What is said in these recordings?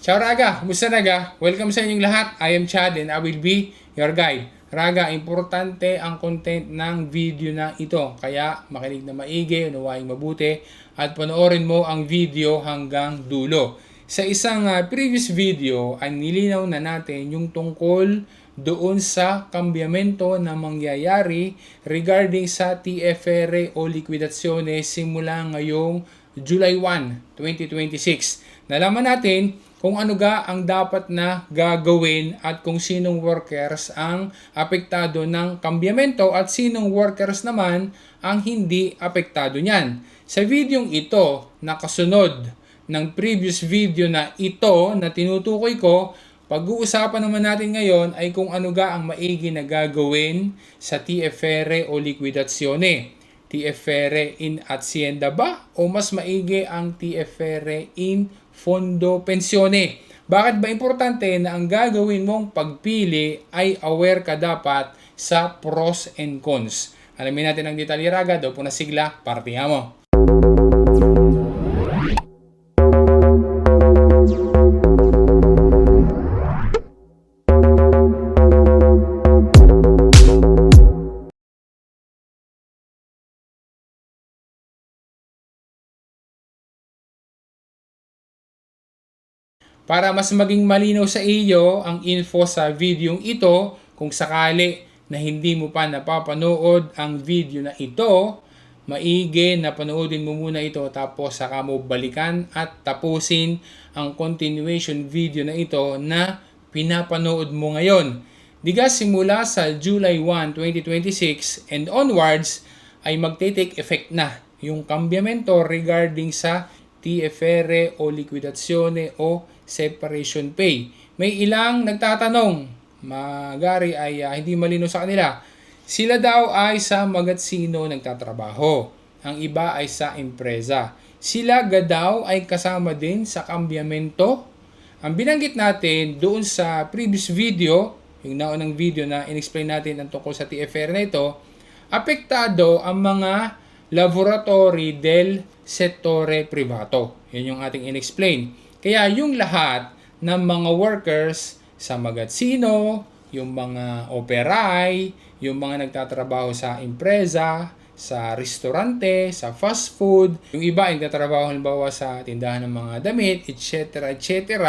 Ciao Raga! Kumusta Raga? Welcome sa inyong lahat. I am Chad and I will be your guide. Raga, importante ang content ng video na ito. Kaya makinig na maigi, unawaing mabuti at panoorin mo ang video hanggang dulo. Sa isang previous video ay nilinaw na natin yung tungkol doon sa kambyamento na mangyayari regarding sa TFR o liquidazione simula ngayong July 1, 2026. Nalaman natin kung ano ga ang dapat na gagawin at kung sinong workers ang apektado ng kambyamento at sinong workers naman ang hindi apektado niyan. Sa videong ito, nakasunod ng previous video na ito na tinutukoy ko, pag-uusapan naman natin ngayon ay kung ano ga ang maigi na gagawin sa TFR o liquidazione. TFR in Hacienda ba o mas maigi ang TFR in Fondo Pensione? Bakit ba importante na ang gagawin mong pagpili ay aware ka dapat sa pros and cons? Alamin natin ang detalye Raga, daw po na sigla, partihan mo. Para mas maging malinaw sa iyo ang info sa videong ito, kung sakali na hindi mo pa napapanood ang video na ito, maigi na panoodin mo muna ito tapos saka mo balikan at tapusin ang continuation video na ito na pinapanood mo ngayon. Diga simula sa July 1, 2026 and onwards ay magte-take effect na yung kambyamento regarding sa TFR o liquidazione o separation pay. May ilang nagtatanong, magari ay hindi malino sa kanila. Sila daw ay sa magatsino nagtatrabaho. Ang iba ay sa empresa. Sila daw ay kasama din sa kambyamento. Ang binanggit natin doon sa previous video, yung naunang video na in-explain natin ang tungkol sa TFR na ito, apektado ang mga laboratory del settore privato. Yan yung ating in-explain. Kaya yung lahat ng mga workers sa magatsino, yung mga operay, yung mga nagtatrabaho sa empresa, sa restaurante, sa fast food, yung iba ay nagtatrabaho halimbawa sa tindahan ng mga damit, etc. etc.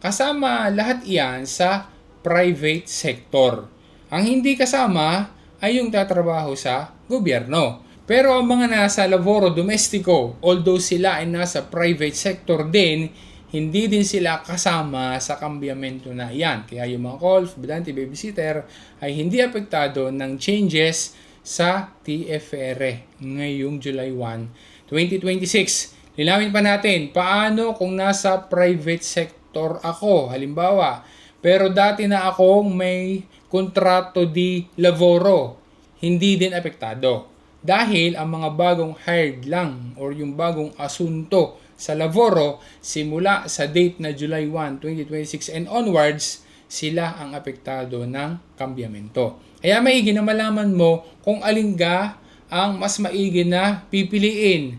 Kasama lahat iyan sa private sector. Ang hindi kasama ay yung tatrabaho sa gobyerno. Pero ang mga nasa lavoro domestico, although sila ay nasa private sector din, hindi din sila kasama sa kambyamento na iyan. Kaya yung mga call, bidante, babysitter ay hindi apektado ng changes sa TFR ngayong July 1, 2026. Linawin pa natin, paano kung nasa private sector ako, halimbawa, pero dati na akong may kontrato di lavoro, hindi din apektado. Dahil ang mga bagong hired lang or yung bagong asunto sa lavoro simula sa date na July 1, 2026 and onwards, sila ang apektado ng kambyamento. Kaya maigi na malaman mo kung alin ka ang mas maigi na pipiliin,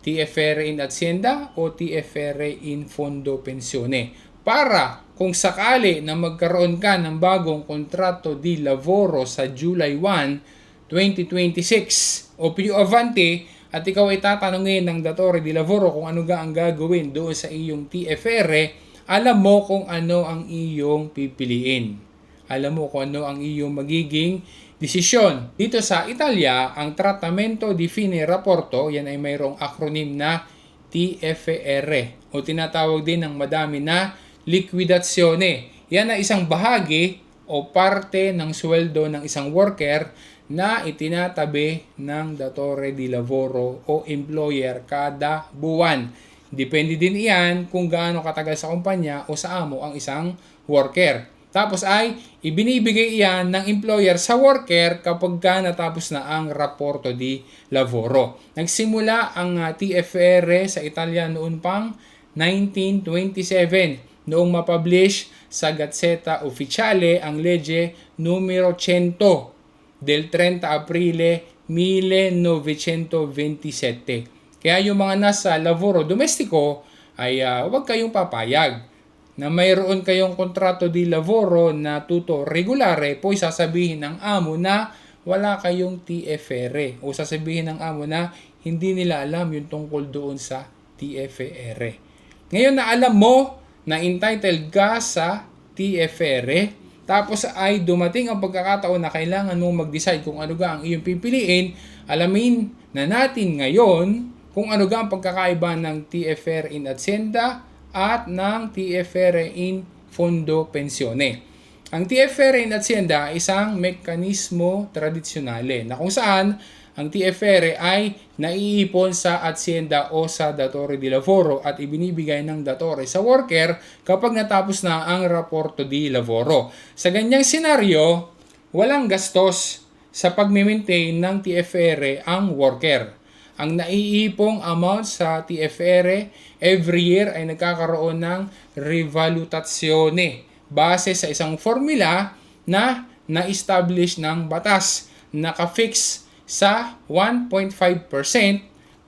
TFR in Hacienda o TFR in Fondo Pensione. Para kung sakali na magkaroon ka ng bagong kontrato di lavoro sa July 1, 2026 o più avanti at ikaw ay tatanungin ng datore di lavoro kung ano ga ang gagawin doon sa iyong TFR, alam mo kung ano ang iyong pipiliin. Alam mo kung ano ang iyong magiging desisyon. Dito sa Italia, ang Trattamento di Fine Rapporto, yan ay mayroong acronym na TFR o tinatawag din ng madami na liquidazione. Yan ay isang bahagi o parte ng sweldo ng isang worker na itinatabi ng datore di lavoro o employer kada buwan. Depende din iyan kung gaano katagal sa kumpanya o sa amo ang isang worker. Tapos ay ibinibigay iyan ng employer sa worker kapag natapos na ang raporto di lavoro. Nagsimula ang TFR sa Italia noon pang 1927 noong mapublish sa Gazzetta Ufficiale ang legge numero 100 del 30 Aprile 1927. Kaya yung mga nasa lavoro domestico ay huwag kayong papayag na mayroon kayong kontrato di lavoro na tutto regolare, po sasabihin ng amo na wala kayong TFR o sasabihin ng amo na hindi nila alam yung tungkol doon sa TFR. Ngayon na alam mo na entitled ka sa TFR, tapos ay dumating ang pagkakataon na kailangan mong mag-decide kung ano ga ang iyong pipiliin, alamin na natin ngayon kung ano ga ang pagkakaiba ng TFR in Hacienda at ng TFR in Fondo Pensione. Ang TFR in Hacienda ay isang mekanismo tradisyonale na kung saan ang TFR ay naiipon sa Hacienda o sa datore di lavoro at ibinibigay ng datore sa worker kapag natapos na ang raporto di lavoro. Sa ganyang senaryo, walang gastos sa pag-maintain ng TFR ang worker. Ang naiipong amount sa TFR every year ay nagkakaroon ng revalutazione base sa isang formula na na-establish ng batas, naka-fix sa 1.5%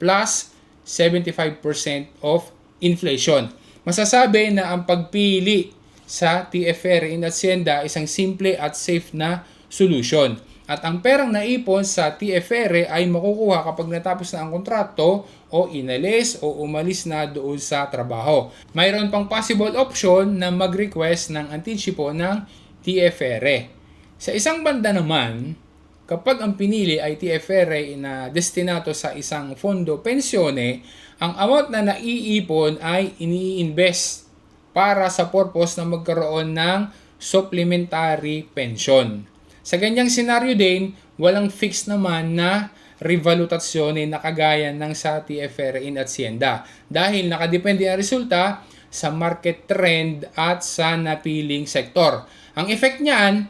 plus 75% of inflation. Masasabi na ang pagpili sa TFR in Hacienda isang simple at safe na solution. At ang perang naipon sa TFR ay makukuha kapag natapos na ang kontrato o inalis o umalis na doon sa trabaho. Mayroon pang possible option na mag-request ng anticipo ng TFR. Sa isang banda naman, kapag ang pinili ay TFR na destinato sa isang fondo pensione, ang amount na naiipon ay ini-invest para sa purpose na magkaroon ng supplementary pension. Sa ganyang senaryo din, walang fix naman na revalutazione na kagaya ng sa TFR in Hacienda dahil nakadepende ang resulta sa market trend at sa napiling sektor. Ang effect niyan,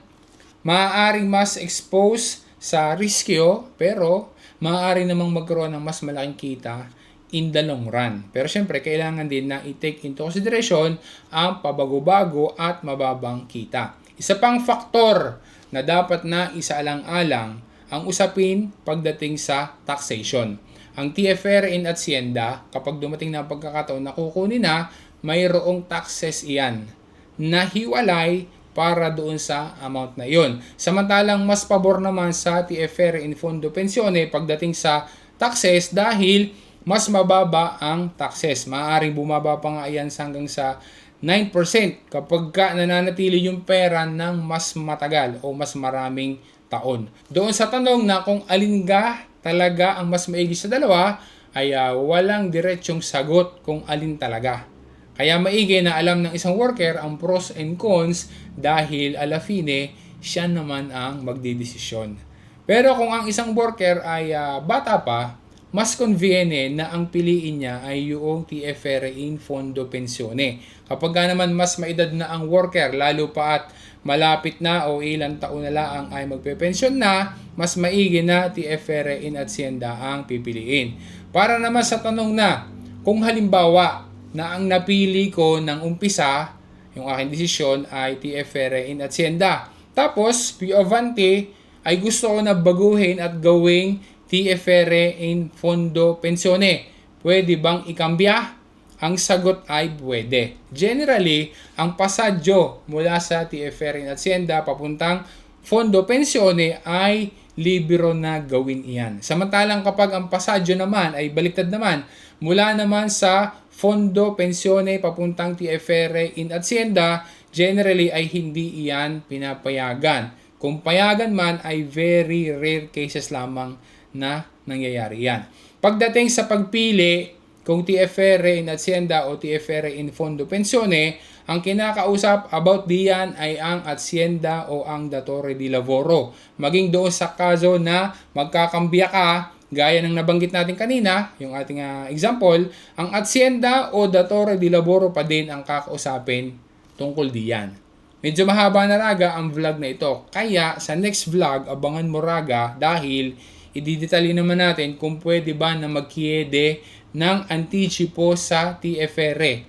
maaaring mas expose sa riskyo pero maaari namang magkaroon ng mas malaking kita in the long run. Pero syempre, kailangan din na i-take into consideration ang pabago-bago at mababang kita. Isa pang faktor na dapat na isaalang-alang ang usapin pagdating sa taxation. Ang TFR in Hacienda, kapag dumating na ang pagkakataon na kukunin na, mayroong taxes iyan na hiwalay para doon sa amount na yon. Samantalang mas pabor naman sa TFR in Fondo Pensione pagdating sa taxes dahil mas mababa ang taxes. Maaaring bumaba pa nga yan hanggang sa 9% kapag nananatili yung pera ng mas matagal o mas maraming taon. Doon sa tanong na kung alin ga talaga ang mas maigi sa dalawa, ay walang diretsyong sagot kung alin talaga. Kaya maigi na alam ng isang worker ang pros and cons dahil ala fine, siya naman ang magdidesisyon. Pero kung ang isang worker ay bata pa, mas convenient na ang piliin niya ay yung TFR in Fondo Pensione. Kapag naman mas maedad na ang worker, lalo pa at malapit na o ilang taon na lang ay magpe-pension na, mas maigi na TFR in Hacienda ang pipiliin. Para naman sa tanong na, kung halimbawa na ang napili ko ng umpisa, yung aking desisyon ay TFR in Hacienda. Tapos, Piovante ay gusto ko na baguhin at gawing TFR in Fondo Pensione. Pwede bang ikambya? Ang sagot ay pwede. Generally, ang pasadyo mula sa TFR in Hacienda papuntang Fondo Pensione ay libero na gawin iyan. Samantalang kapag ang pasadyo naman ay baliktad naman, mula naman sa Fondo Pensione papuntang TFR in Hacienda, generally ay hindi iyan pinapayagan. Kung payagan man ay very rare cases lamang na nangyayari yan. Pagdating sa pagpili kung TFR in Hacienda o TFR in Fondo Pensione, ang kinakausap about diyan ay ang Hacienda o ang datore di lavoro. Maging doon sa kaso na magkakambya ka, gaya ng nabanggit natin kanina, yung ating example, ang Hacienda o datore di lavoro pa din ang kakausapin tungkol diyan. Medyo mahaba na raga ang vlog na ito. Kaya sa next vlog, abangan mo raga dahil ididetali naman natin kung pwede ba na magkiede ng anticipo sa TFR.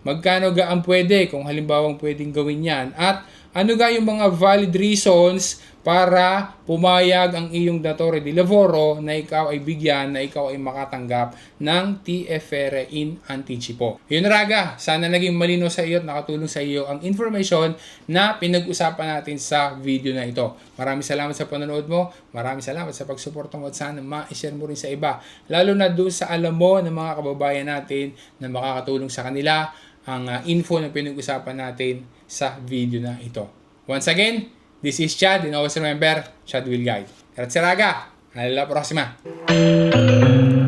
Magkano ga ang pwede kung halimbawang pwedeng gawin yan at ano ga yung mga valid reasons para pumayag ang iyong datore de lavoro na ikaw ay bigyan, na ikaw ay makatanggap ng TFR in anticipo. Yun raga, sana naging malino sa iyo at nakatulong sa iyo ang information na pinag-usapan natin sa video na ito. Maraming salamat sa panonood mo, maraming salamat sa pagsuporta mo at sana ma-share mo rin sa iba. Lalo na doon sa alam mo ng mga kababayan natin na makakatulong sa kanila ang info na pinag-usapan natin sa video na ito. Once again, this is Chad, and always remember, Chad will guide. Grazie raga, alla prossima!